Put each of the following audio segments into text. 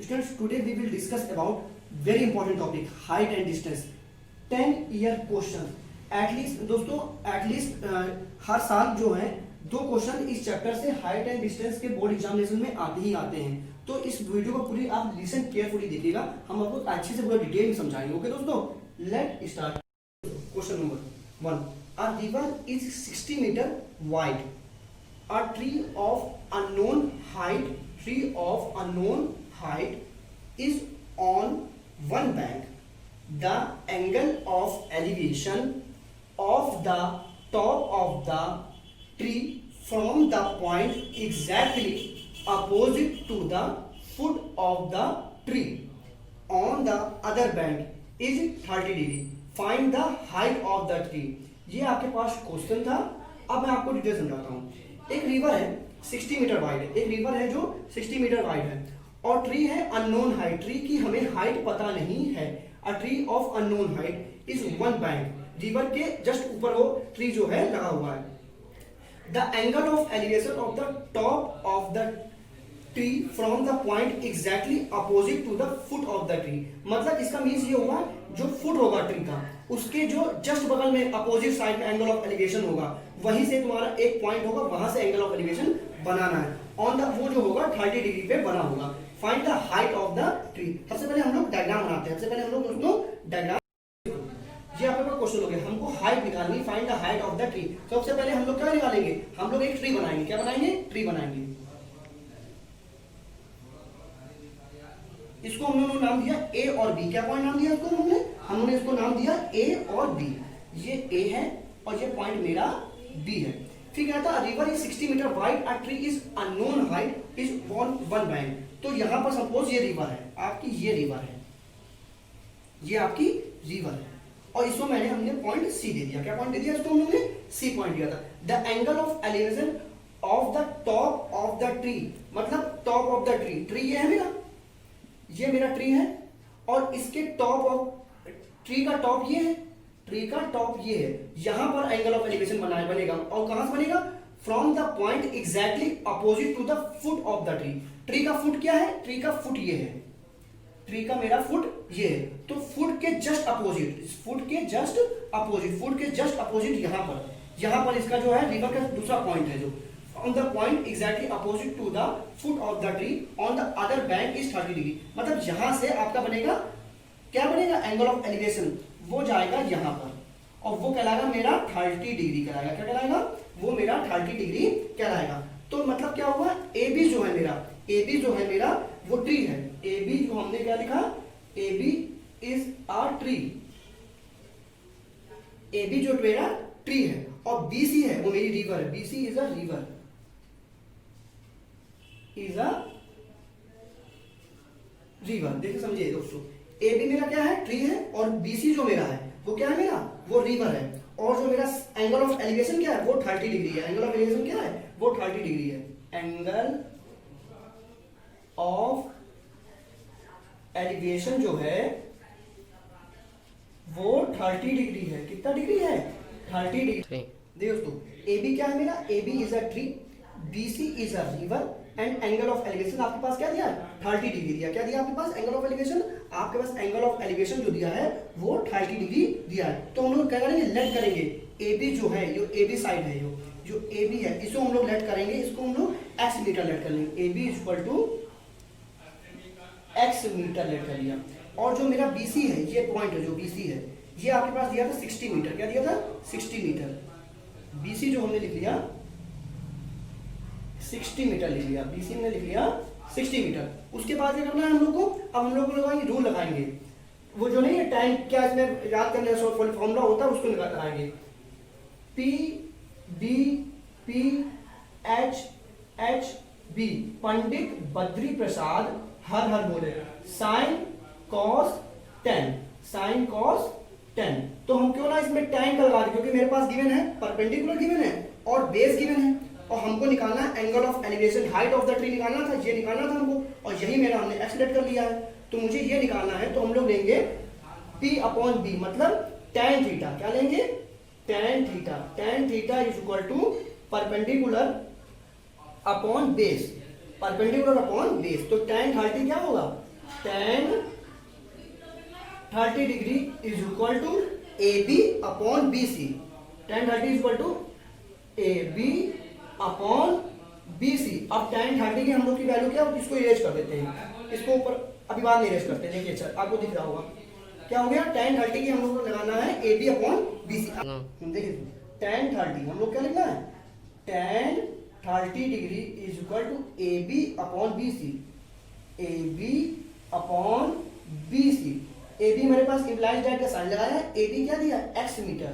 Students, today we will discuss about very important topic, height and distance. 10-year question. At least दोस्तों, at least हर साल जो है 2 question इस chapter से हाइट एंड डिस्टेंस के बोर्ड एग्जामिनेशन में आते ही आते हैं. तो इस वीडियो को पूरी आप लिसन केयरफुली देखिएगा, हम आपको अच्छे से पूरा डिटेल में समझाएंगे. ओके दोस्तों, let start. Question number 1. A river is 60 meter wide. A tree of unknown height is on one bank. The angle of elevation of the top of the tree from the point exactly opposite to the foot of the tree on the other bank is 30 degree. Find the height of the tree. ये आपके पास question था. अब मैं आपको detail समझाता हूँ. एक river है 60 मीटर वाइड है, एक रिवर है जो 60 मीटर वाइड है, और ट्री है अननोन हाइट. ट्री की हमें हाइट पता नहीं है. A tree of unknown height is one bank. River के जस्ट ऊपर वो ट्री जो है लगा हुआ है. The angle of elevation of the top of the tree from the point exactly opposite to the foot of the tree. मतलब इसका मीन्स ये होगा, जो फुट होगा ट्री का, उसके जो जस्ट बगल में अपोजिट साइड में एंगल ऑफ एलिवेशन होगा, वहीं से तुम्हारा एक पॉइंट होगा, वहां से एंगल ऑफ एलिवेशन बनाना है. ऑन द वो जो होगा 30 डिग्री पे बना होगा. Find the height of the tree. सबसे पहले हम लोग डायग्राम बनाते हैं. सबसे पहले हम लोग दोस्तों डायग्राम, ये आपके पास क्वेश्चन हो गया, हमको हाइट निकालनी. Find the height of the tree. सबसे पहले हम लोग क्या निकालेंगे, हम लोग एक ट्री बनाएंगे. क्या बनाएंगे? ट्री बनाएंगे. इसको हम लोगों ने नाम दिया ए और बी. क्या पॉइंट नाम दिया इसको हमने इसको नाम दिया ए और बी. ये ए है और ये पॉइंट मेरा बी है. ठीक है. तो river is 60 metre wide, a tree is unknown height is one bank. तो यहां पर सपोज ये रिवर है आपकी, ये रिवर है, ये आपकी रिवर है, और इसको हमने पॉइंट सी दे दिया. क्या पॉइंट दे दिया इसको हमने? सी पॉइंट दिया था. The angle of elevation of the top of the tree, मतलब top of the tree. Tree ये है मेरा, ये मेरा ट्री है, और इसके टॉप ऑफ ट्री का टॉप ये है, ट्री का टॉप ये है. यहां पर एंगल ऑफ एलिवेशन बनेगा. और कहां से बनेगा? From the point exactly opposite to the foot of the tree. Tree का फुट क्या है? ट्री का फुट ये है, ट्री का मेरा फुट ये है. तो फुट के जस्ट अपोजिट, फुट के जस्ट अपोजिट यहां पर इसका जो है रिवर का दूसरा पॉइंट है, जो on the point exactly opposite to the foot of the tree on the other bank is 30 degree. मतलब यहां से आपका बनेगा, क्या बनेगा? एंगल ऑफ एलिवेशन वो जाएगा यहां पर, और वो कहलाएगा मेरा 30 डिग्री कहलाएगा. क्या कहलाएगा? वो मेरा 30 डिग्री कहलाएगा. तो मतलब क्या हुआ, ए बी जो है मेरा वो ट्री है. ए बी जो हमने क्या लिखा, A B is a tree. A B जो मेरा ट्री है, और बी सी है वो मेरी रिवर है. B C is a river, देखिए समझिए दोस्तों. ए बी मेरा क्या है? ट्री है, और बी सी जो मेरा है वो क्या है? मेरा वो रिवर है. और जो मेरा एंगल ऑफ एलिवेशन क्या है? वो 30 डिग्री है. एंगल ऑफ एलिवेशन क्या है? वो 30 डिग्री है. एंगल ऑफ एलिवेशन जो है वो 30 डिग्री है. कितना डिग्री है? 30 डिग्री. देखो दोस्तों, ए बी क्या है मेरा? A B is a tree, B C is a river, and angle of elevation आपके पास क्या दिया है? 30 डिग्री दिया. क्या दिया आपके पास? Angle of elevation. आपके पास एंगल ऑफ एलिवेशन जो दिया है वो 30 डिग्री दिया है. तो हम लोग क्या करेंगे? लेट करेंगे. ए बी जो है, ये ए बी साइड है, जो ए बी है, इसको हम लोग लेट करेंगे. इसको हम लोग एक्स मीटर लेट कर लेंगे. A B is equal to x metre let कर लिया. और जो मेरा बी सी है, ये पॉइंट है जो बी सी है, ये आपके पास दिया था 60 मीटर. क्या दिया था? 60 मीटर. बी सी जो हमने लिख लिया 60 मीटर लिख लिया. बीसी में लिख लिया 60 मीटर. उसके बाद क्या करना है हम लोग को? अब हम लोग लगाएंगे, रूल लगाएंगे. वो जो नहीं है टाइम, क्या इसमें याद करने फॉर्मूला होता है, उसको लगाएंगे. P B P H H B. Pandit Badri Prasad हर हर बोले. Sine cos ten, sine cos 10. तो हम क्यों ना इसमें tan का लगा दें, क्योंकि मेरे पास गिवन है, परपेंडिकुलर गिवन है और बेस गिवन है, और हमको निकालना है angle of elevation, height of the tree निकालना था, ये निकालना था हमको, और यही मेरा हमने एक्स लेट कर लिया है. तो मुझे ये निकालना है. तो हम लोग लेंगे P अपॉन B, मतलब tan थीटा. क्या लेंगे? tan theta. tan theta is equal to perpendicular upon base, perpendicular upon base. तो tan 30 क्या होगा? tan 30 degree is equal to A B upon B C. tan 30 is equal to A B upon B C. अब tan 30 की हम लोग की value क्या, इसको इरेज कर देते हैं, इसको ऊपर अभी बाद में इरेज करते हैं। देखिए अच्छा आपको दिख रहा होगा क्या हो गया, tan 30 की हम लोग को लगाना है A B upon B C. देखिए tan 30 हम लोग क्या लिखना है, tan 30 degree is equal to A B upon B C. A B upon B C. A B मेरे पास इम्प्लाइज दैट का साइन लगाया है, ए बी क्या दिया एक्स मीटर,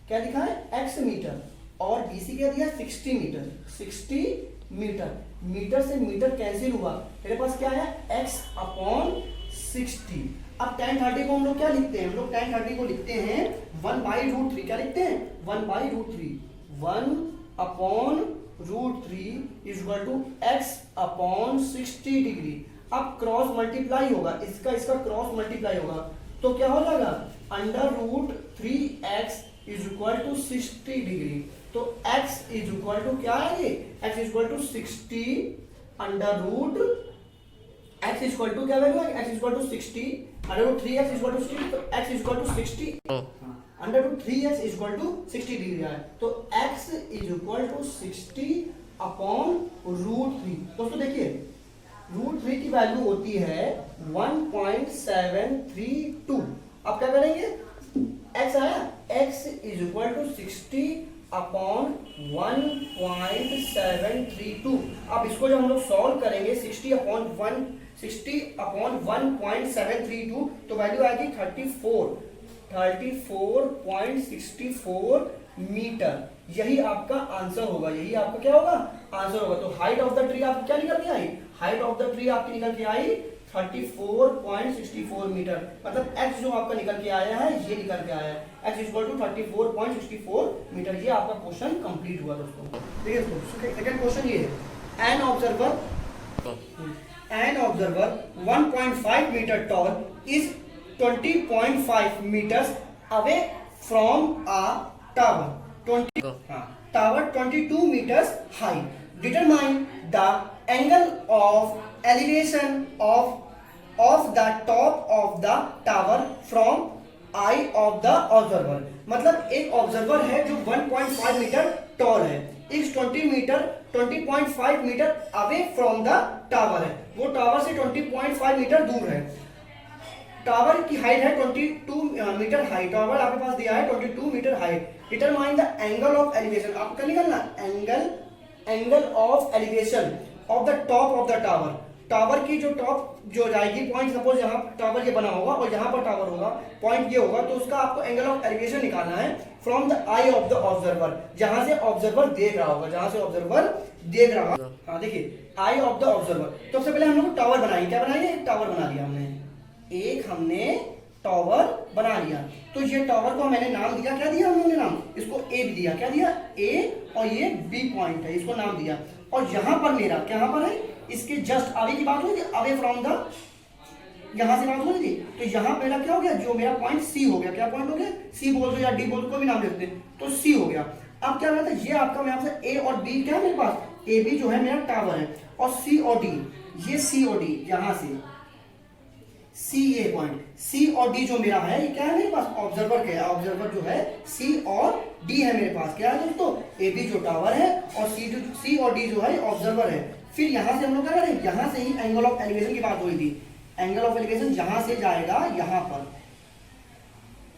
क्या लिखा है एक्स मीटर, और बी सी क्या दिया 60 मीटर। 60 मीटर, मीटर से मीटर कैंसिल हुआ, मेरे पास क्या है x अपॉन 60। अब tan 30 को हम लोग क्या लिखते हैं, हम लोग tan 30 को लिखते हैं 1/√3। क्या लिखते हैं 1/√3। 1 upon √3 is equal to x upon 60 degree. अब क्रॉस मल्टीप्लाई होगा, इसका इसका क्रॉस मल्टीप्लाई होगा, तो क्या हो जाएगा √3x is equal to 60 degree. तो x इज इक्वल टू क्या है ये, x is equal to 60 under x is equal to क्या वैल्यू है, x is equal to 60 under 3x is equal to 60। तो x is equal to 60 under 3x is equal to 60 degree है। तो x is equal to 60 upon √3। दोस्तों देखिए √3 की value होती है 1.732। अब क्या करेंगे, x आया, x is equal to 60 upon 1.732। अब इसको जब हम लोग सॉल्व करेंगे 60 अपॉन 1.732 तो वैल्यू आएगी 34.64 मीटर। यही आपका आंसर होगा, यही आपका क्या होगा आंसर होगा। तो हाइट ऑफ द ट्री आपकी क्या निकल के आई, हाइट ऑफ द ट्री आपकी निकल के आई 34.64 मीटर। मतलब x जो आपका निकल के आया है ये निकल के आया है, x इक्वल टू 34.64 मीटर। ये आपका क्वेश्चन कंप्लीट हुआ दोस्तों। देखिए सेकंड क्वेश्चन ये है, an observer 1.5 metre tall is 20.5 metres away from a tower 22 meters high. Determine the angle of elevation of the top of the tower from eye of the observer. मतलब एक observer है जो 1.5 metre toll है, इस 20.5 metre away from the tower है, वो tower से 20.5 metre दूर है। टावर की हाइट है 22 मीटर हाइट, टावर आपके पास दिया है 22 metre height. Determine the angle of elevation, आपको निकालना angle of elevation of the top of the tower. Tower की जो टॉप जो जाएगी पॉइंट, सपोज यहाँ टावर ये बना होगा और यहाँ पर टावर होगा, पॉइंट ये होगा, तो उसका आपको एंगल ऑफ एलिवेशन निकालना है from the eye of the observer, जहां से ऑब्जर्वर देख रहा होगा, जहां से ऑब्जर्वर देख रहा होगा। हाँ देखिए आई ऑफ द ऑब्जर्वर। तो सबसे पहले हम लोग टावर बनाएंगे, क्या बनाएंगे, टावर बना लिया हमने, एक हमने टावर बना लिया। तो ये टावर को मैंने नाम दिया, क्या दिया हमने नाम, इसको ए भी दिया, क्या दिया ए, और ये बी पॉइंट है, इसको नाम दिया। और यहां पर मेरा क्या पर है, इसके जस्ट आगे की बात हुई, अवे फ्रॉम द, यहां से बात हुई थी, तो यहां मेरा क्या हो गया, जो मेरा पॉइंट सी हो गया, क्या पॉइंट हो गया, सी बोल दो या डी बोल दो, कोई भी नाम लिखते हैं, तो सी हो गया। अब क्या रहता है, ये आपका मैं आपसे ए और बी क्या है मेरे पास, ए बी जो है मेरा टावर है, और सी और डी, ये सी और डी, यहां से सी ए पॉइंट, सी और डी जो मेरा है, ये क्या है मेरे पास, ऑब्जर्वर क्या है, ऑब्जर्वर जो है सी और डी है मेरे पास, क्या है दोस्तों, ए बी जो टावर है और सी और डी जो है ऑब्जर्वर है। फिर यहां से हम लोग क्या करें, यहां से ही एंगल ऑफ एलिवेशन की बात हुई थी, एंगल ऑफ एलिवेशन यहां से जाएगा यहां पर,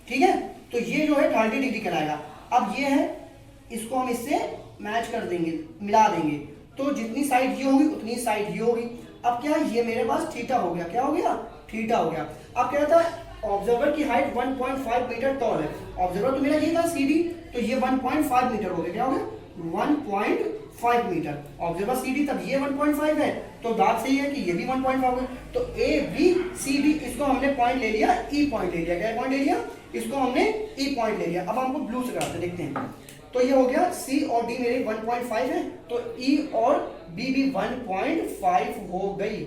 ठीक है, तो ये जो है 30 डिग्री कहलाएगा। अब ये है, इसको हम इससे मैच कर देंगे, मिला देंगे, तो जितनी साइड ये होगी उतनी साइड ये होगी। अब क्या, ये मेरे पास थीटा हो गया, क्या हो गया, थीटा हो गया। अब क्या था, ऑब्जर्वर की हाइट 1.5 मीटर टॉल है, ऑब्जर्वर तो मेरा ये था सी डी, तो ये 1.5 मीटर हो गया, क्या हो गया 1.5 मीटर, ऑब्जर्वर सी डी, तब ये 1.5 है, तो बात सही है कि ये भी 1.5 हो गया। तो ए बी सी डी, इसको हमने पॉइंट ले लिया, ई पॉइंट ले लिया, क्या पॉइंट ले लिया, इसको हमने ई पॉइंट ले लिया। अब हमको ब्लू से कराते देखते हैं, तो ये हो गया सी और डी मेरे 1.5 है, तो ई और बी भी 1.5 हो गई।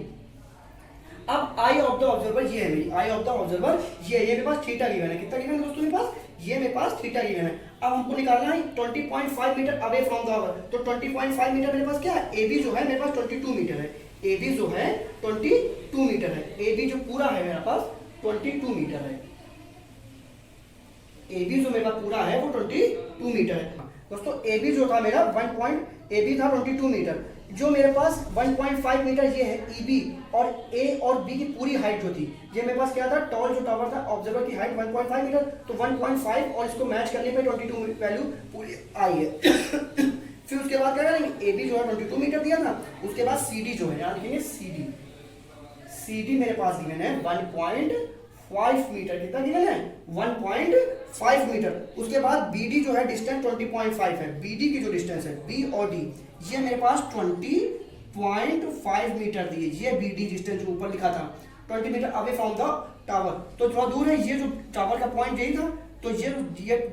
अब आई ऑफ द ऑब्जर्वर ये है मेरी, आई ऑफ द ऑब्जर्वर ये मेरे पास थीटा गिवन है, कितना गिवन है दोस्तों मेरे पास, ये मेरे पास थीटा गिवन है। अब हमको निकालना है 20.5 metre away from the tower, तो 20.5 मीटर मेरे पास क्या है, ए बी जो है मेरे पास 22 मीटर है, ए बी जो है 22 मीटर है। ए बी जो पूरा है मेरे पास 22 मीटर है। ए बी जो मेरा पूरा है वो 22 मीटर है। दोस्तों ए बी जो था मेरा ए बी था 22 मीटर, जो मेरे पास 1.5 मीटर ये है ई बी, और ए और बी की पूरी हाइट जो थी, ये मेरे पास क्या था, टॉल जो टावर था ऑब्जर्वर की हाइट 1.5 मीटर, तो 1.5 और इसको मैच करने पे 22 वैल्यू पूरी आई है। फिर उसके बाद क्या करेंगे, ए बी जो है 22 मीटर दिया था, उसके बाद सी डी जो है, यहाँ लिखेंगे सी डी मेरे पास गिवन है 1.5 मीटर। कितना गिवन है, 1.5 मीटर। उसके बाद बी डी जो है डिस्टेंस 20.5 है। बी डी की जो डिस्टेंस है बी और डी, ये मेरे पास 20.5 मीटर दी है। ये बी डी डिस्टेंस जो ऊपर लिखा था 20 metre away from the tower, तो थोड़ा दूर है। ये जो टावर का पॉइंट यही था, तो ये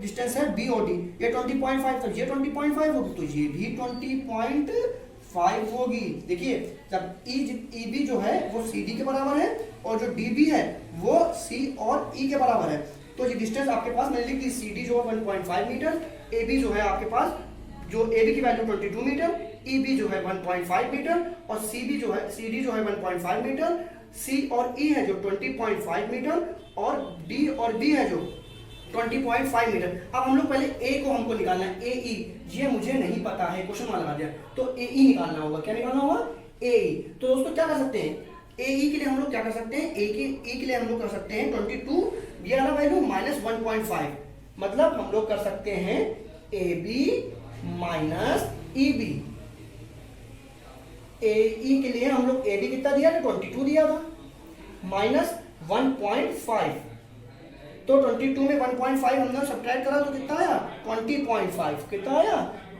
डिस्टेंस है बी और डी, ये 20.5, तो ये 20.5 होगी, तो ये भी 20.5 होगी। देखिए जब ई बी जो है वो सी डी के बराबर है, और जो डी बी है वो सी और ई के बराबर है, तो ये डिस्टेंस आपके पास मैंने लिख दी। सी डी जो है 1.5 मीटर, ए बी जो है आपके पास, जो ए बी की वैल्यू 22 मीटर, ई बी जो है 1.5 मीटर, और सी डी जो है 1.5 मीटर, सी और ई है जो 20.5 मीटर, और डी और बी है जो 20.5 मीटर। अब हम लोग पहले ए को हमको निकालना है, ए ई, ये मुझे नहीं पता है, क्वेश्चन मार्क लगा दिया, तो ए ई निकालना होगा। क्या निकालना होगा, ए ई। तो दोस्तों क्या कर सकते हैं, ए ई के लिए हम लोग क्या कर सकते हैं, ए के लिए हम लोग कर सकते हैं 22, ये वाला वैल्यू माइनस 1.5, मतलब हम लोग कर सकते हैं A B minus E B. A E के लिए हम लोग ए बी कितना दिया था, 22 दिया था, माइनस 1.5, तो 22 में 1.5 हमने सब्ट्रैक्ट करा तो कितना आया, 20.5। कितना आया,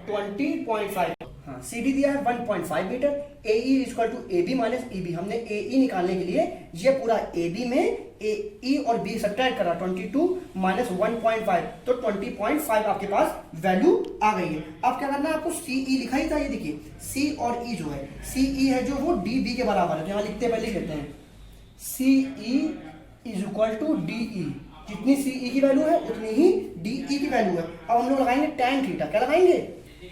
20.5। हाँ, सी डी दिया है 1.5 metre, A E equal to A B minus E B. हमने ए ई निकालने के लिए ये पूरा ए बी में ए ई और बी सब्ट्रैक्ट करा, 22 माइनस 1.5, तो 20.5 आपके पास वैल्यू आ गई है। अब क्या करना है आपको, सी ई लिखा ही था, ये देखिए सी और ई जो है, सी ई है जो वो डी बी के बराबर है, तो यहाँ लिखते पहले लेते हैं C E is equal to D E. जितनी सी ई की वैल्यू है उतनी ही डी ई की वैल्यू है। अब हम लोग लगाएंगे tan थीटा। क्या लगाएंगे,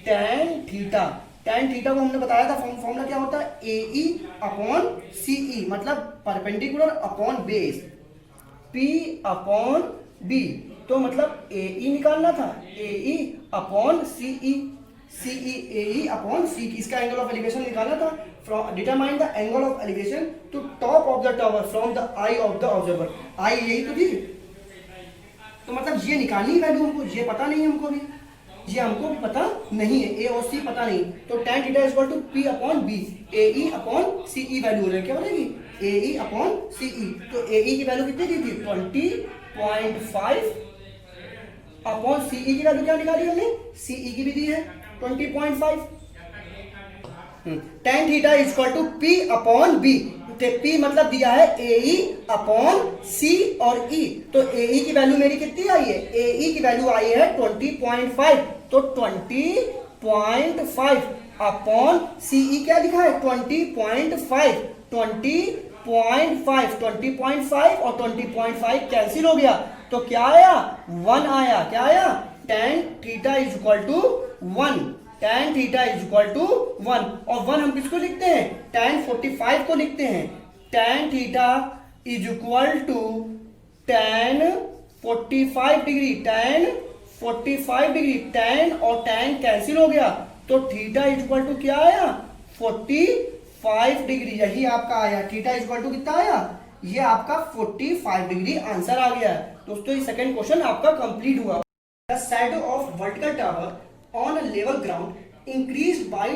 tan थीटा। tan थीटा को हमने बताया था फॉर्मूला क्या होता है, ए ई अपॉन सी ई, मतलब perpendicular upon base, P upon B, तो मतलब ए ई निकालना था, ए ई अपॉन सी ई, सी ई ए ई अपॉन सी ई। इसका एंगल ऑफ एलिवेशन निकालना था, from determine the angle of elevation to top of the tower from the eye of the observer. Eye यही तो थी, तो मतलब ये निकालनी वैल्यू हमको, ये पता नहीं हमको भी, ये हमको भी पता नहीं है, ए और सी पता नहीं, तो tan theta is equal to P upon B, A E upon C E value हो रही है। क्या बनेगी, ए ई अपॉन सी ई। तो ए ई की वैल्यू कितनी दी थी, 20.5 अपॉन सी ई की वैल्यू क्या निकाली हमने, सी ई की भी दी है 20.5। tan theta is equal to P upon B, P मतलब दिया है ए ई अपॉन सी और ई, तो ए ई की वैल्यू मेरी कितनी आई है, ए ई की वैल्यू आई है 20.5, तो 20.5 अपॉन सी ई क्या लिखा है 20.5, 20.5 और 20.5 कैंसिल हो गया, तो क्या आया, 1 आया। क्या आया, tan theta is equal to 1, tan theta is equal to 1, और 1 हम किसको लिखते हैं, tan 45 को लिखते हैं। tan theta is equal to tan 45 degree, tan 45 degree, tan और tan कैंसिल हो गया, तो थीटा इज इक्वल टू क्या आया, 45 डिग्री। यही आपका आया, थीटा इज इक्वल टू कितना आया, ये आपका 45 डिग्री आंसर आ गया। दोस्तों ये सेकंड क्वेश्चन आपका कंप्लीट हुआ। The shadow of vertical tower on a level ground increased by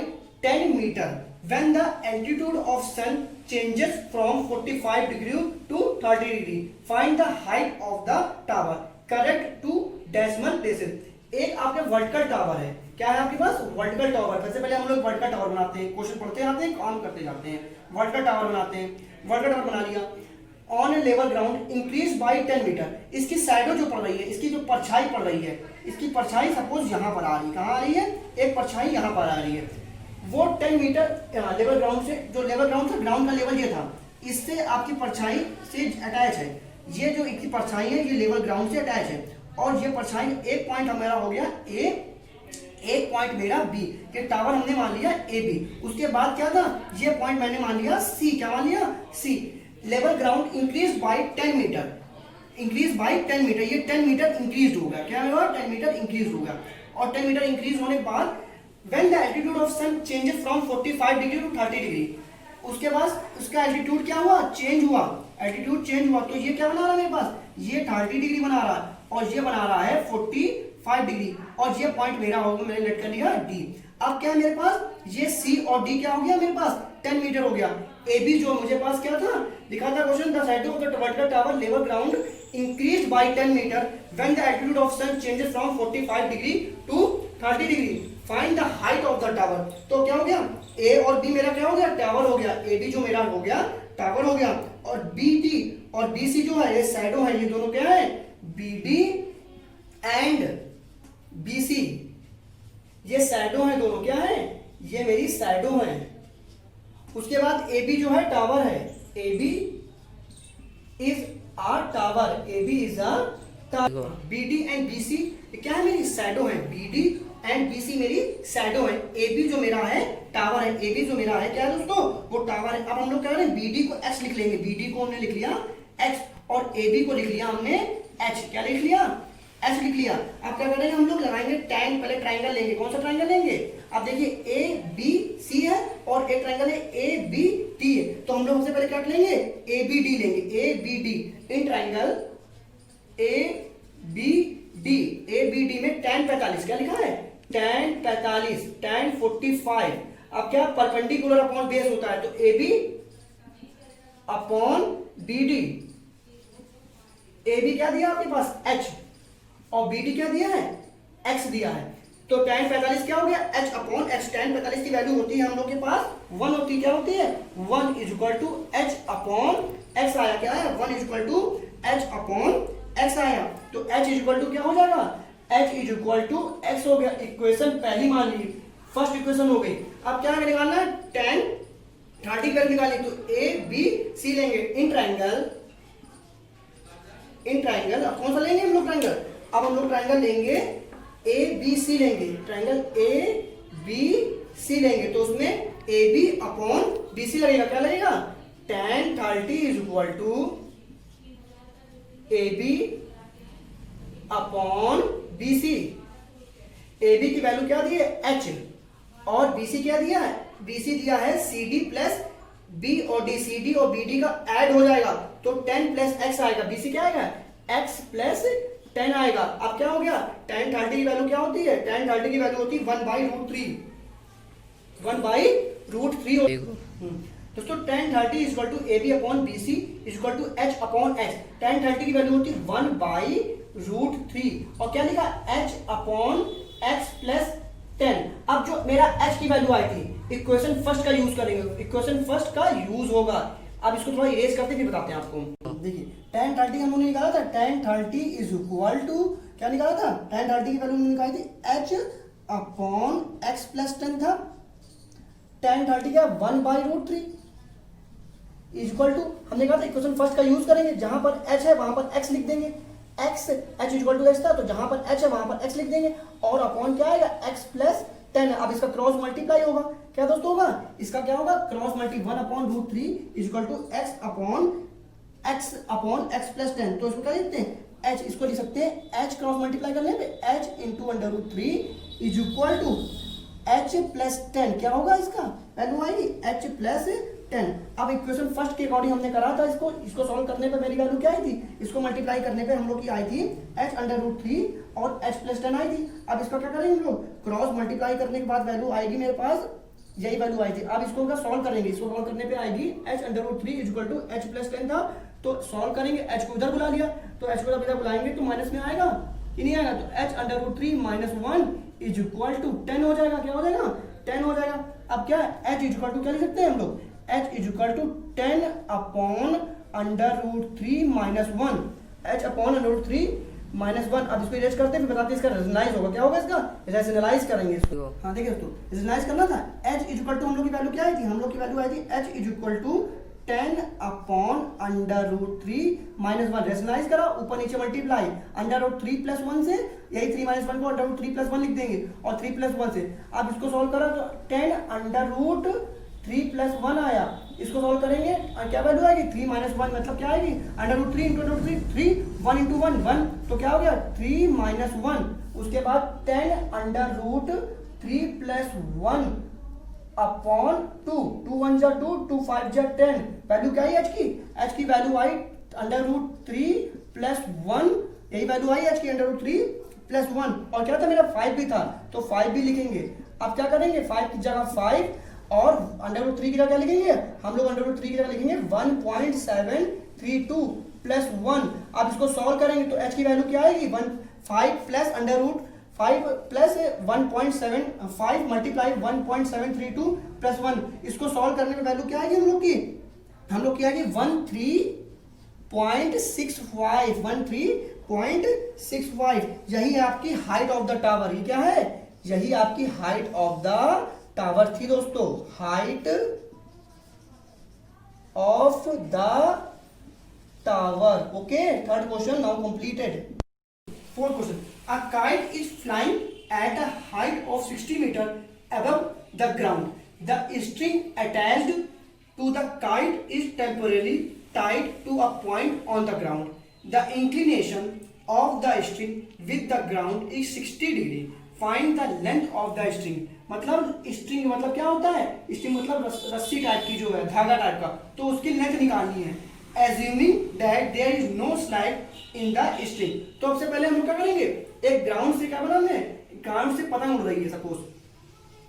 10 meter when the altitude of sun changes from 45 degree to 30 degree. Find the height of the tower. Correct to decimal places. एक आपके vertical tower है, क्या है आपके पास, vertical tower. सबसे पहले हम लोग वर्टिकल टावर बनाते हैं, क्वेश्चन पढ़ते जाते हैं, काम करते जाते हैं। वर्टिकल टावर बनाते हैं, वर्टिकल टावर बना लिया, on a level ground increase by 10 metre. इसकी शैडो जो पड़ रही है, इसकी जो परछाई पड़ रही है, इसकी परछाई सपोज यहाँ पर आ रही है, कहाँ आ रही है, एक परछाई यहाँ पर आ रही है, वो 10 मीटर लेवल ग्राउंड से, जो लेवल ग्राउंड था, ग्राउंड का लेवल ये था, इससे आपकी परछाई से अटैच है। ये जो इसकी परछाई है ये लेवल ग्राउंड से अटैच है, और ये परछाई एक पॉइंट हमारा हो गया ए, एक पॉइंट मेरा बी, ये टावर हमने मान लिया ए बी। उसके बाद क्या था, ये पॉइंट मैंने मान लिया सी, क्या मान लिया C. Level ground increase by 10 metre, increase by 10 metre, ये 10 मीटर इंक्रीज हो गया, क्या होगा 10 मीटर इंक्रीज हो गया। और 10 मीटर इंक्रीज होने के बाद when the altitude of sun changes from 45 degree to 30 degree, उसके बाद उसका एल्टीट्यूड क्या हुआ, चेंज हुआ, एल्टीट्यूड चेंज हुआ। तो ये क्या बना रहा है मेरे पास, ये 30 डिग्री बना रहा है और ये बना रहा है 45 डिग्री, और ये पॉइंट मेरा होगा, मैंने लेट कर लिया डी। अब क्या है मेरे पास, ये सी और डी क्या हो गया मेरे पास 10 मीटर हो गया। ए बी जो मुझे पास क्या था, लिखा था question, the side of the vertical tower level ground increased by 10 metre when the altitude of sun changes from 45 degree to 30 degree, find the height of the tower. तो क्या हो गया, ए और बी मेरा क्या हो गया, टावर हो गया, ए बी जो मेरा हो गया टावर हो गया, और बी डी और बी सी जो है ये शैडो है, ये दोनों क्या है B D and B C, ये शैडो है, दोनों क्या है, ये मेरी शैडो है। उसके बाद ए बी जो है टावर है, A B is a tower, A B is a tower, B D and B C क्या है मेरी शैडो है, B D and B C मेरी शैडो है। ए बी जो मेरा है टावर है, ए बी जो मेरा है क्या है दोस्तों, वो टावर है। अब हम लोग क्या करें, बी डी को एक्स लिख लेंगे, बी डी को हमने लिख लिया एक्स और ए बी को लिख लिया हमने एच, क्या लिख लिया एच लिख लिया। अब क्या करेंगे हम लोग, लगाएंगे टैन, पहले ट्राइंगल लेंगे, कौन सा ट्राइंगल लेंगे, अब देखिए ए बी सी है और एक ट्राइंगल है ए बी डी है, तो हम लोग सबसे पहले क्या लेंगे ए बी डी लेंगे, A B D in triangle A B D, A B D में tan 45 क्या लिखा है, tan 45, tan 45। अब क्या परपेंडिकुलर अपॉन बेस होता है, तो A B upon B D, A B क्या दिया आपके पास h और बी डी क्या दिया है x दिया है, तो tan 45 क्या हो गया h अपॉन x। tan 45 की वैल्यू होती है हम लोग के पास 1 होती है, क्या होती है 1 is equal to h upon x आया, क्या है 1 is equal to h upon x आया, तो h इज इक्वल टू क्या हो जाएगा, h is equal to x हो गया। इक्वेशन पहली मान ली, फर्स्ट इक्वेशन हो गई। अब क्या निकालना है, tan 30 वैल्यू निकालनी, तो a b c लेंगे इन ट्राइंगल, इन ट्राइंगल अब कौन सा लेंगे हम लोग ट्राइंगल, अब हम लोग ट्राइंगल लेंगे ए बी सी लेंगे, ट्राइंगल ए बी सी लेंगे, तो उसमें A B upon B C लगेगा, क्या लगेगा tan 30 is equal to A B upon B C. A B की वैल्यू क्या दी है h और बी सी क्या दिया है, बी सी दिया है सी डी प्लस बी और डी, सी डी और बी डी का ऐड हो जाएगा तो 10 प्लस एक्स आएगा, बी सी क्या आएगा x प्लस 10 आएगा। अब क्या हो गया, tan 30 की वैल्यू क्या होती है, tan 30 की वैल्यू होती है 1/√3, 1/√3 दोस्तों। tan 30 is equal to A B upon B C is equal to h upon x। tan 30 की वैल्यू होती है 1/√3 और क्या लिखा h अपॉन x प्लस 10। अब जो मेरा h की वैल्यू आई थी, इक्वेशन फर्स्ट का यूज करेंगे, इक्वेशन फर्स्ट का यूज होगा। अब इसको थोड़ा इरेज करते फिर बताते हैं आपको। देखिए tan 30 हमने निकाला था, tan 30 इज इक्वल टू क्या निकाला था, tan 30 की वैल्यू निकाली थी h अपॉन x प्लस 10 था। tan 30 का 1/√3 इज इक्वल टू, हमने कहा था इक्वेशन फर्स्ट का यूज करेंगे, जहां पर h है वहां पर x लिख देंगे, x h equal to x था तो जहां पर h है वहां पर x लिख देंगे और अपॉन क्या आएगा x प्लस 10 है। अब इसका क्रॉस मल्टीप्लाई होगा, क्या दोस्तों होगा, इसका क्या होगा cross multi 1/√3 is equal to x upon x plus 10। तो इसको क्या लिखते हैं h, इसको लिख सकते हैं h क्रॉस मल्टीप्लाई करने पे h into √3 is equal to h plus 10। क्या होगा इसका वैल्यू आएगी h प्लस 10। अब इक्वेशन फर्स्ट के अकॉर्डिंग हमने करा था इसको सॉल्व करने पे मेरी वैल्यू क्या आई थी, इसको मल्टीप्लाई करने पे हम लोग की आई थी h/√3 और h प्लस 10 आई थी। अब इसका क्या करेंगे हम लोग, क्रॉस मल्टीप्लाई करने के बाद वैल्यू आएगी मेरे पास, यही वैल्यू आई थी। अब इसको सॉल्व करेंगे, इसको सॉल्व करने पे आएगी h/√3 is equal to h plus 10 था, तो सॉल्व करेंगे, h को उधर बुला लिया तो h को इधर बुलाएंगे तो माइनस में आएगा कि नहीं आएगा, तो h/√3 minus 1 is equal to 10 हो जाएगा। क्या हो जाएगा 10 हो जाएगा। अब क्या h इज इक्वल टू क्या लिख सकते हैं हम लोग, h is equal to 10 upon √3 minus 1, h upon √3 minus 1। अब इसको इरेज करते हैं फिर बताते हैं इसका रेशनलाइज होगा, क्या होगा इसका रेशनलाइज करेंगे इसको। हाँ देखिए दोस्तों रेशनलाइज करना था, h इज इक्वल टू हम लोग की वैल्यू क्या आई थी, हम लोग की वैल्यू आई थी h is equal to 10 upon under root 3 minus 1, rationalise करा, ऊपर नीचे मल्टीप्लाई, अंडर रूट 3 प्लस 1 से, यही 3 माइनस 1 को अंडर रूट 3 प्लस 1 लिख देंगे, और 3 प्लस 1 से अब इसको सॉल्व करा तो 10 अंडर रूट 3 प्लस 1 आया। इसको सॉल्व करेंगे क्या वैल्यू आएगी, 3 माइनस 1 मतलब क्या आएगी, under root 3 into under root 3, 3, 1 into 1, 1, तो क्या हो गया 3 माइनस 1, उसके बाद 10 अंडर रूट 3 प्लस 1 अपॉन 2, 2 1 जा 2, 2 5 जा 10, वैल्यू क्या है एच की वैल्यू आई अंडर रूट 3 प्लस 1, यही वैल्यू आई एच की अंडर रूट 3 प्लस 1, और क्या था मेरा 5 भी था तो 5 भी लिखेंगे। अब क्या करेंगे 5 की जगह 5 और अंडर रूट 3 की जगह क्या लिखेंगे, हम लोग अंडर रूट 3 की जगह लिखेंगे 1.732 प्लस 1। अब इसको सॉल्व करेंगे तो एच की वैल्यू क्या आएगी, 5 plus under root 5 plus 1.75 multiply 1.732 plus 1, इसको सॉल्व करने में वैल्यू क्या आएगी हम लोग की आएगी 13.65, यही है आपकी हाइट ऑफ द टावर। ये क्या है, यही आपकी हाइट ऑफ द टावर थी दोस्तों, height of the tower. Okay, third question now completed. Fourth question. A kite is flying at a height of 60 meter above the ground. The string attached to the kite is temporarily tied to a point on the ground. The inclination of the string with the ground is 60 degree. Find the length of the string. मतलब string मतलब क्या होता है, string मतलब रस्सी type की जो है, धागा टाइप का, तो उसकी लेंथ निकालनी है। Assuming that there is no slide in the string, तो सबसे पहले हम लोग क्या करेंगे, एक ग्राउंड से क्या बनाना है, ग्राउंड से पतंग उड़ रही है, सपोज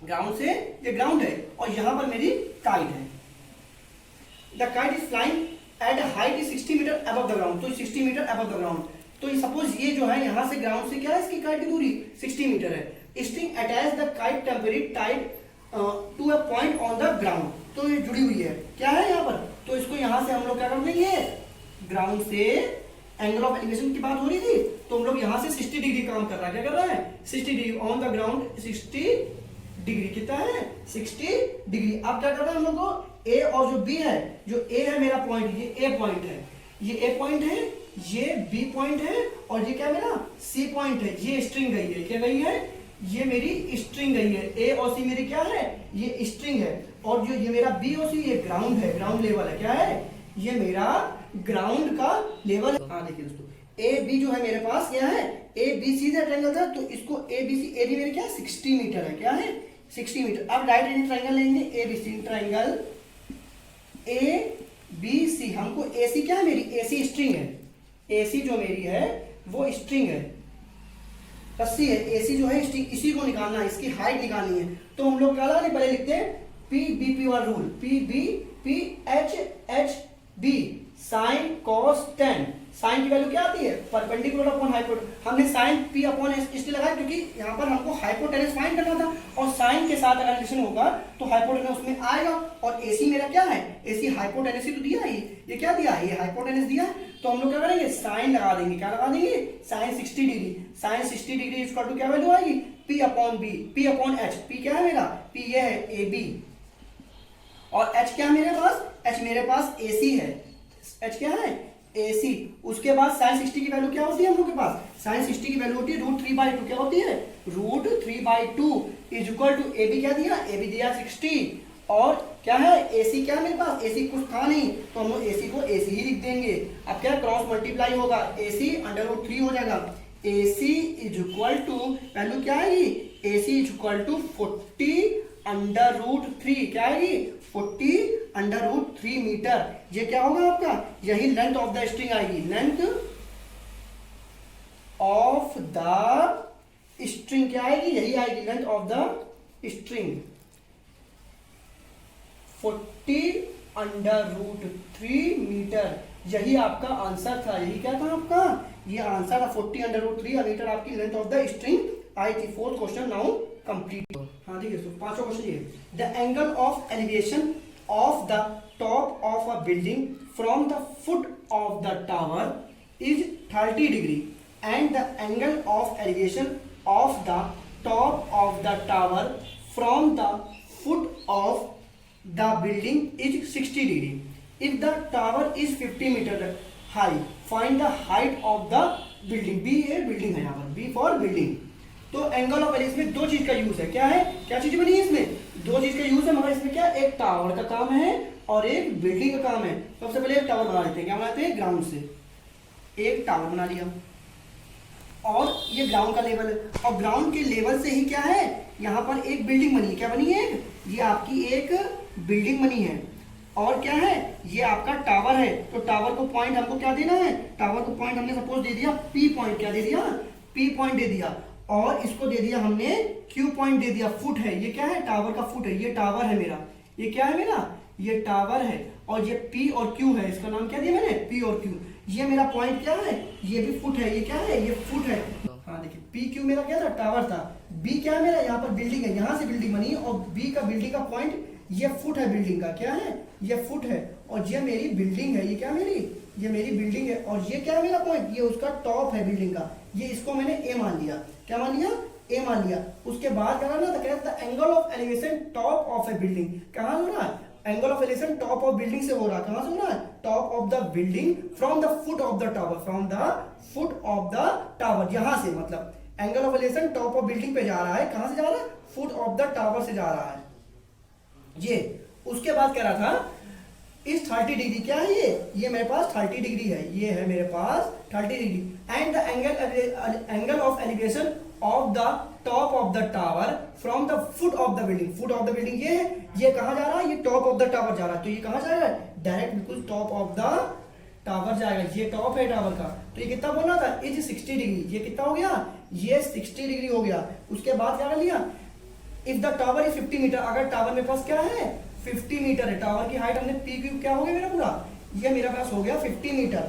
ग्राउंड से ये ग्राउंड है और यहां पर मेरी काइट है। The kite is flying at height is 60 metre above the ground, तो 60 मीटर अबव द ग्राउंड, तो सपोज ये जो है यहां से ग्राउंड से क्या है, इसकी काइट की दूरी 60 मीटर है। String attach the kite temporary tied to a point on the ground, तो ये जुड़ी हुई है, क्या है यहाँ पर, तो इसको यहां से हम लोग क्या कर देंगे, ग्राउंड से एंगल ऑफ एलिवेशन की बात हो रही थी, तो हम लोग यहां से 60 डिग्री काम कर रहा है, क्या कर रहा है 60 degree on the ground, 60 degree कितना है 60 डिग्री। अब क्या कर रहा है हम लोग को, ए और जो बी है, जो ए है मेरा पॉइंट, ये ए पॉइंट है, ये ए पॉइंट है, ये बी पॉइंट है, और ये क्या मेरा सी पॉइंट है। ये स्ट्रिंग गई है, क्या गई है, ये मेरी स्ट्रिंग गई है, ए और सी मेरी क्या है, ये स्ट्रिंग है, और जो ये मेरा बी और सी ये ग्राउंड है, ग्राउंड लेवल है, क्या है, ये मेरा ग्राउंड का लेवल। हाँ देखिए दोस्तों, ए बी जो है मेरे पास क्या है, ए बी सी ट्रायंगल था, तो इसको ए बी सी, ए बी मेरे क्या 60 मीटर है, क्या है 60 मीटर। अब राइट एंगल ट्रायंगल लेंगे, A B C triangle A B C, हमको ए सी क्या है, मेरी ए सी स्ट्रिंग है, ए सी जो मेरी है वो स्ट्रिंग है, रस्सी है, ए सी जो है स्ट्रिंग, इसी को निकालना है, इसकी हाइट निकालनी है, तो हम लोग क्या लगाने, पहले लिखते हैं पी बी पी वाला rule, P B P H H B sine cos ten, sine की वैल्यू क्या आती है, परपेंडिकुलर अपॉन हाइपोटेनस, हमने साइन पी अपॉन एस इसलिए लगाया क्योंकि यहाँ पर हमको हाइपोटेनस फाइंड करना था, और साइन के साथ अगर रिलेशन होगा तो हाइपोटेनस उसमें आएगा, और एसी मेरा क्या है, एसी हाइपोटेनस ही तो दिया है, ये क्या दिया है, ये हाइपोटेनस दिया है, तो हम लोग क्या करेंगे साइन लगा देंगे, क्या लगा देंगे sine 60 degree, sine 60 degree equal to क्या वैल्यू आएगी, P upon B, P upon H, P क्या है मेरा, पी ये है ए बी, और एच क्या है मेरे पास, एच मेरे पास एसी है, एच क्या है AC। उसके बाद साइन 60 की वैल्यू क्या होती है हम लोग के पास, साइन 60 की वैल्यू होती है √3/2, क्या होती है √3/2 is equal to A B, क्या दिया ए बी दिया 60, और क्या है AC क्या है मेरे पास, AC कुछ था नहीं, तो हम लोग AC को AC ही लिख देंगे। अब क्या क्रॉस मल्टीप्लाई होगा, AC √3 हो जाएगा, AC is equal to value क्या आएगी, AC इज इक्वल टू 40 √3, क्या आएगी 40 √3 मीटर। ये क्या होगा आपका, यही लेंथ ऑफ द स्ट्रिंग आएगी, लेंथ ऑफ द स्ट्रिंग क्या आएगी, यही आएगी length of the string 40 √3 metre. यही आपका आंसर था, यही क्या था आपका, ये आंसर था 40 √3 मीटर आपकी लेंथ ऑफ द स्ट्रिंग आई थी। Fourth question now complete. हाँ ठीक है, पांचवा क्वेश्चन ये, the angle of elevation of the top of a building from the foot of the tower is 30 degree and the angle of elevation of the top of the tower from the foot of the building is 60 degree. If the tower is 50 metre high find the height of the building. B A building है यहाँ पर, B for building. तो angle of elevation में दो चीज का use है, क्या है, क्या चीज बनी है इसमें, दो चीज का यूज है, मगर इसमें क्या एक टावर का काम है और एक बिल्डिंग का काम है। सबसे पहले एक टावर बना लेते हैं, क्या बनाते हैं, ग्राउंड से एक टावर बना लिया और ये ग्राउंड का लेवल है, और ग्राउंड के लेवल से ही क्या है, यहाँ पर एक बिल्डिंग बनी है, क्या बनी है, ये आपकी एक बिल्डिंग बनी है, और क्या है, ये आपका टावर है। तो टावर को पॉइंट हमको क्या देना है, टावर को पॉइंट हमने सपोज दे दिया पी पॉइंट, क्या दे दिया, पी पॉइंट दे दिया, और इसको दे दिया हमने क्यू पॉइंट दे दिया, फुट है, ये क्या है, टावर का फुट है, ये टावर है मेरा, ये क्या है मेरा, ये टावर है, और ये P और Q है, इसका नाम क्या दिया मैंने, P और Q। ये मेरा पॉइंट क्या है, ये भी फुट है, ये क्या है, ये फुट है। हाँ देखिए PQ मेरा क्या था, टावर था, B क्या है मेरा, यहाँ पर बिल्डिंग है, यहाँ से बिल्डिंग बनी, और B का बिल्डिंग का पॉइंट ये फुट है, बिल्डिंग का क्या है, ये फुट है, और ये मेरी बिल्डिंग है, ये क्या मेरी, ये मेरी बिल्डिंग है, और ये क्या है मेरा पॉइंट, ये उसका टॉप है बिल्डिंग का, ये इसको मैंने A मान लिया, क्या मान लिया, A मान लिया। उसके बाद क्या करना था, कहता था angle of elevation top of A building, कहाँ हो रहा है, angle of elevation top of building से हो रहा है, कहां से हो रहा है, top of the building from the foot of the tower, from the foot of the tower, यहां से, मतलब angle of elevation top of building पे जा रहा है, कहां से जा रहा है, फुट ऑफ द टावर से जा रहा है ये। उसके बाद कह रहा था इस 30 डिग्री, क्या है ये मेरे पास 30 डिग्री है, ये है मेरे पास 30 degree, and the angle of elevation of the top of the tower from the foot of the building, foot of the building ये है, ये कहां जा रहा है, ये टॉप ऑफ द टावर जा रहा है, तो ये कहां जाएगा, डायरेक्ट बिल्कुल टॉप ऑफ द टावर जाएगा, ये टॉप है टावर का, तो ये कितना बोलना था, इज 60 डिग्री, ये कितना हो गया, ये 60 डिग्री हो गया। उसके बाद क्या कर लिया, if the tower is 50 metre, अगर टावर मेरे पास क्या है 50 मीटर है, टावर की हाइट हमने पी क्यू क्या हो गया मेरा पूरा, ये मेरा पास हो गया 50 मीटर।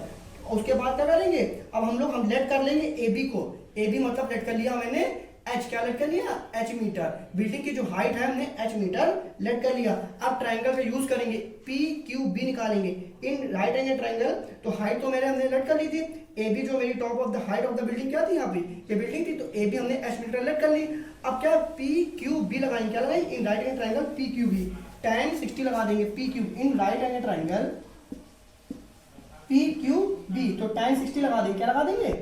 उसके बाद क्या करेंगे, अब हम लेट कर लेंगे ए बी को, ए बी मतलब लेट कर लिया मैंने एच, क्या लेट कर लिया, एच मीटर, बिल्डिंग की जो हाइट है हमने एच मीटर लेट कर लिया। अब ट्राइंगल का यूज करेंगे, पी क्यू बी निकालेंगे इन राइट एंगल ट्राइंगल, तो हाइट तो मेरे हमने लेट कर ली थी, ए बी जो मेरी top of the height of the building क्या थी, यहाँ पे ये बिल्डिंग थी, तो ए बी हमने एच मीटर लेट कर ली। अब क्या पी क्यू बी लगाएंगे, क्या लगाएंगे, in right angle triangle P Q B, tan 60 लगा देंगे, P Q in right angle triangle P Q B, तो tan 60 लगा देंगे, क्या लगा देंगे,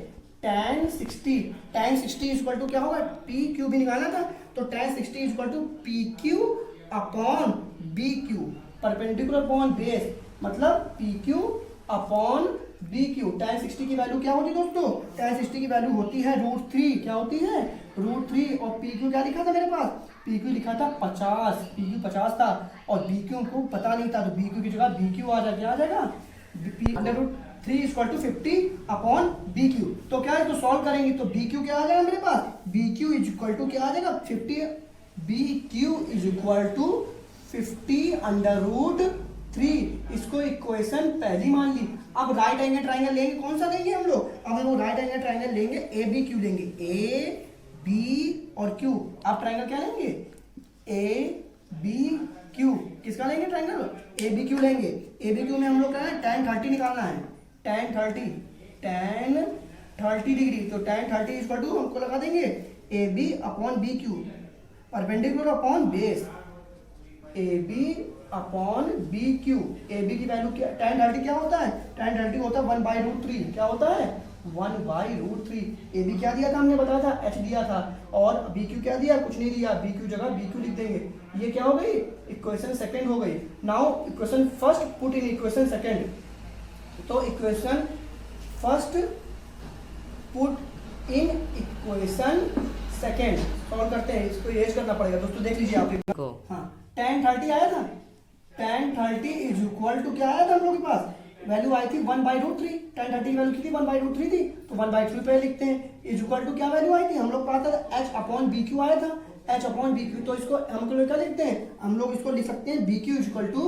tan 60 इक्वल टू क्या होगा, पी क्यू बी निकालना था, तो tan 60 equal to P Q upon B Q, perpendicular upon base, मतलब P Q upon B Q. tan 60 की वैल्यू क्या होती है दोस्तों, tan 60 की वैल्यू होती है √3, क्या होती है √3, और पी क्यू क्या लिखा था मेरे पास, पी क्यू लिखा था 50, पी क्यू 50 था, और बी क्यू को पता नहीं था, तो बी क्यू की जगह बी क्यू आ जाएगा, क्या आ जाएगा, √3 equal to 50 upon B Q. तो क्या है, तो सॉल्व करेंगे तो बी क्यू क्या आ जाएगा मेरे पास, B Q is equal to क्या आ जाएगा 50, B Q is equal to 50√3, इसको इक्वेशन पहली मान ली। अब राइट एंगल ट्राइंगल लेंगे, कौन सा लेंगे हम लोग, अब हम राइट एंगल ट्राइंगल लेंगे, ए बी क्यू लेंगे, ए बी और क्यू। आप ट्राइंगल क्या लेंगे, ए बी क्यू, किसका लेंगे ट्राइंगल, ए बी क्यू लेंगे। ए बी क्यू में हम लोग क्या है, tan 30 निकालना है, tan 30 डिग्री, तो tan 30 इक्वल टू हमको लगा देंगे A B upon B Q, perpendicular upon base, A B upon B Q. A B की वैल्यू क्या, tan 30 क्या होता है, tan 30 होता है 1/√3, क्या होता है 1/√3। ए बी क्या दिया था हमने बताया था, एच दिया था, और बी क्यू क्या दिया, कुछ नहीं दिया, बी क्यू जगह बी क्यू लिख देंगे। ये क्या हो गई, इक्वेशन सेकंड हो गई। Now equation first put in equation second, तो equation first put in equation second solve करते हैं, इसको एज करना पड़ेगा दोस्तों, देख लीजिए आप को। हाँ tan 30 आया था, tan 30 इज इक्वल टू क्या आया था हम लोग के पास, वैल्यू आई थी 1/√3, tan 30 की वैल्यू कितनी 1/√3 थी, तो 1/3 पे लिखते हैं, इज इक्वल टू क्या वैल्यू आई थी, हम लोग पाता था h अपॉन बी क्यू आया था, h अपॉन बी क्यू, तो इसको हम लोग क्या लिखते हैं, हम लोग इसको लिख सकते हैं B Q is equal to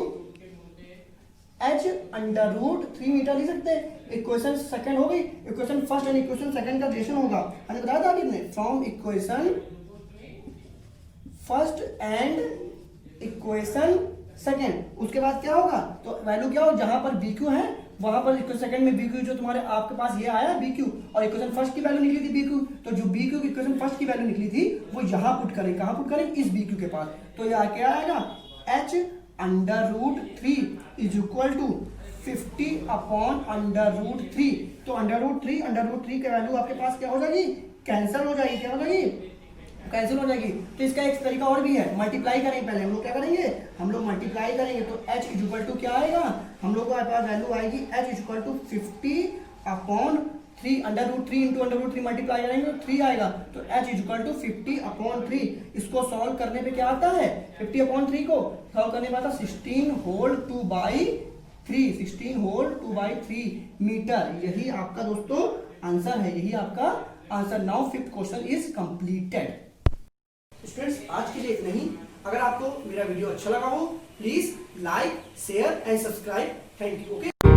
h√3 metre लिख सकते हैं। इक्वेशन सेकंड हो गई, equation first and equation second का रिलेशन होगा, हमने बताया था कितने, from equation first and equation second. उसके बाद क्या होगा, तो वैल्यू क्या होगा, जहां पर बी क्यू है वहां पर इक्वेशन सेकंड में बी क्यू जो तुम्हारे आपके पास ये आया बी क्यू, और इक्वेशन फर्स्ट की वैल्यू निकली थी बी क्यू, तो जो बी क्यू की इक्वेशन फर्स्ट की वैल्यू निकली थी वो यहां पुट करें, कहां पुट करें, इस बी क्यू के पास, तो यहाँ क्या आएगा h √3 is equal to 50 upon √3। तो √3 का वैल्यू आपके पास क्या हो जाएगी, कैंसिल हो जाएगी। क्या हो जाएगी, कैंसिल हो जाएगी। तो इसका एक तरीका और भी है, मल्टीप्लाई करेंगे। पहले हम लोग क्या करेंगे, हम लोग मल्टीप्लाई करेंगे। तो h इज इक्वल टू क्या आएगा, हम लोग को पास वैल्यू आएगी h is equal to 50 upon 3, √3 into √3 multiply करेंगे तो 3 आएगा। तो h is equal to 50 upon 3। इसको सॉल्व करने पे क्या आता है, 50 अपॉन 3 को सॉल्व करने पे आता है 16 होल 2/3, 16 होल 2/3 मीटर। यही आपका दोस्तों आंसर है, यही आपका answer. Now fifth question is completed. Students आज के लिए इतना ही। अगर आपको मेरा वीडियो अच्छा लगा हो please like share and subscribe. Thank you. Okay.